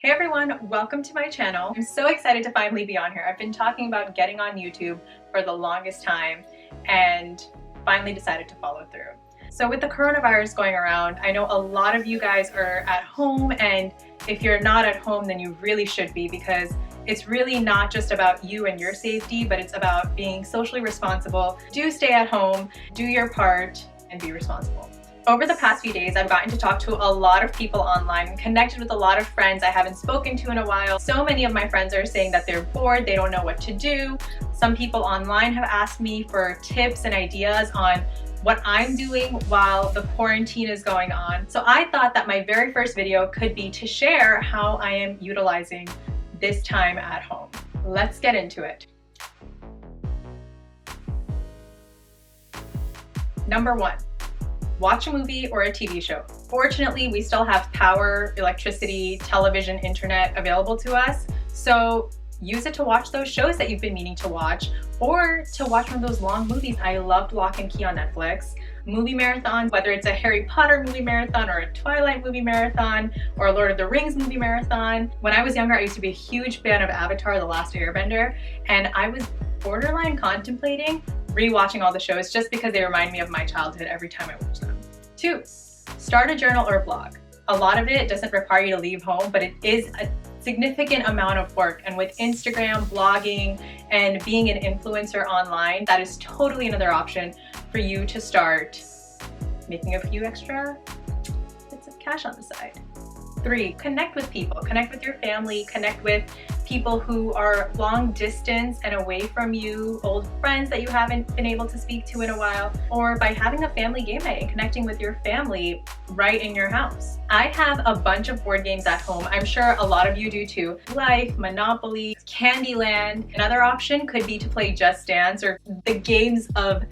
Hey everyone, welcome to my channel. I'm so excited to finally be on here. I've been talking about getting on YouTube for the longest time and finally decided to follow through. So with the coronavirus going around, I know a lot of you guys are at home, and if you're not at home, then you really should be, because it's really not just about you and your safety, but it's about being socially responsible. Do stay at home, do your part, and be responsible. Over the past few days, I've gotten to talk to a lot of people online, connected with a lot of friends I haven't spoken to in a while. So many of my friends are saying that they're bored, they don't know what to do. Some people online have asked me for tips and ideas on what I'm doing while the quarantine is going on. So I thought that my very first video could be to share how I am utilizing this time at home. Let's get into it. Number one. Watch a movie or a TV show. Fortunately, we still have power, electricity, television, internet available to us, so use it to watch those shows that you've been meaning to watch, or to watch one of those long movies. I loved Lock and Key on Netflix. Movie marathons, whether it's a Harry Potter movie marathon or a Twilight movie marathon or a Lord of the Rings movie marathon. When I was younger, I used to be a huge fan of Avatar: The Last Airbender, and I was borderline contemplating rewatching all the shows just because they remind me of my childhood every time I watch them. 2. Start a journal or blog. A lot of it doesn't require you to leave home, but it is a significant amount of work. And with Instagram, blogging, and being an influencer online, that is totally another option for you to start making a few extra bits of cash on the side. 3. Connect with people. Connect with your family. Connect with people who are long distance and away from you, old friends that you haven't been able to speak to in a while, or by having a family game night and connecting with your family right in your house. I have a bunch of board games at home. I'm sure a lot of you do too. Life, Monopoly, Candyland. Another option could be to play Just Dance, or the games of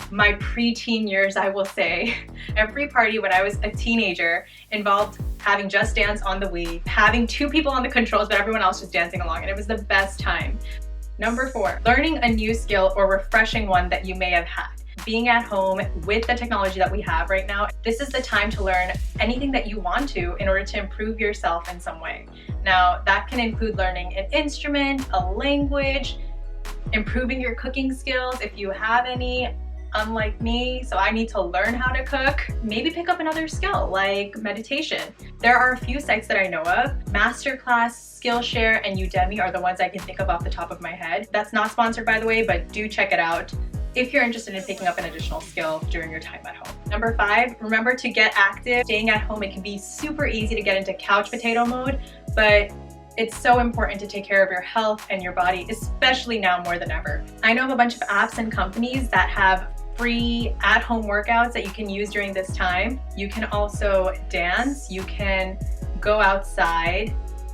my preteen years, I will say. Every party when I was a teenager involved having Just Dance on the Wii, having 2 people on the controls, but everyone else just dancing along, and it was the best time. Number 4, learning a new skill or refreshing one that you may have had. Being at home with the technology that we have right now, this is the time to learn anything that you want to in order to improve yourself in some way. Now, that can include learning an instrument, a language, improving your cooking skills if you have any. Unlike me, so I need to learn how to cook. Maybe pick up another skill like meditation. There are a few sites that I know of. Masterclass, Skillshare, and Udemy are the ones I can think of off the top of my head. That's not sponsored, by the way, but do check it out if you're interested in picking up an additional skill during your time at home. Number 5, remember to get active. Staying at home, it can be super easy to get into couch potato mode, but it's so important to take care of your health and your body, especially now more than ever. I know of a bunch of apps and companies that have free at-home workouts that you can use during this time. You can also dance, you can go outside,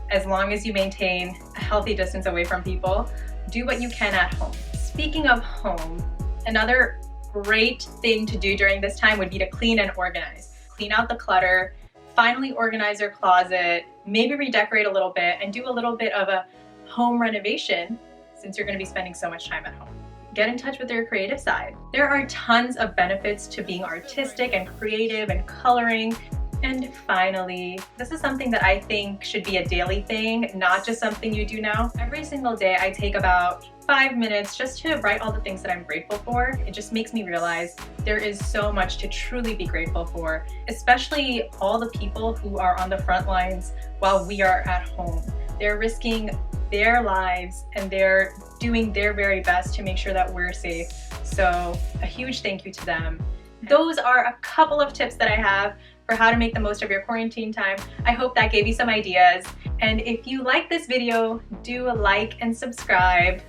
as long as you maintain a healthy distance away from people. Do what you can at home. Speaking of home, another great thing to do during this time would be to clean and organize. Clean out the clutter, finally organize your closet, maybe redecorate a little bit, and do a little bit of a home renovation since you're going to be spending so much time at home. Get in touch with your creative side. There are tons of benefits to being artistic and creative and coloring. And finally, this is something that I think should be a daily thing, not just something you do now. Every single day I take about 5 minutes just to write all the things that I'm grateful for. It just makes me realize there is so much to truly be grateful for, especially all the people who are on the front lines while we are at home. They're risking their lives and they're doing their very best to make sure that we're safe. So a huge thank you to them. Those are a couple of tips that I have for how to make the most of your quarantine time. I hope that gave you some ideas. And if you like this video, do a like and subscribe.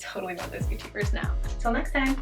Totally love those YouTubers now. Till next time.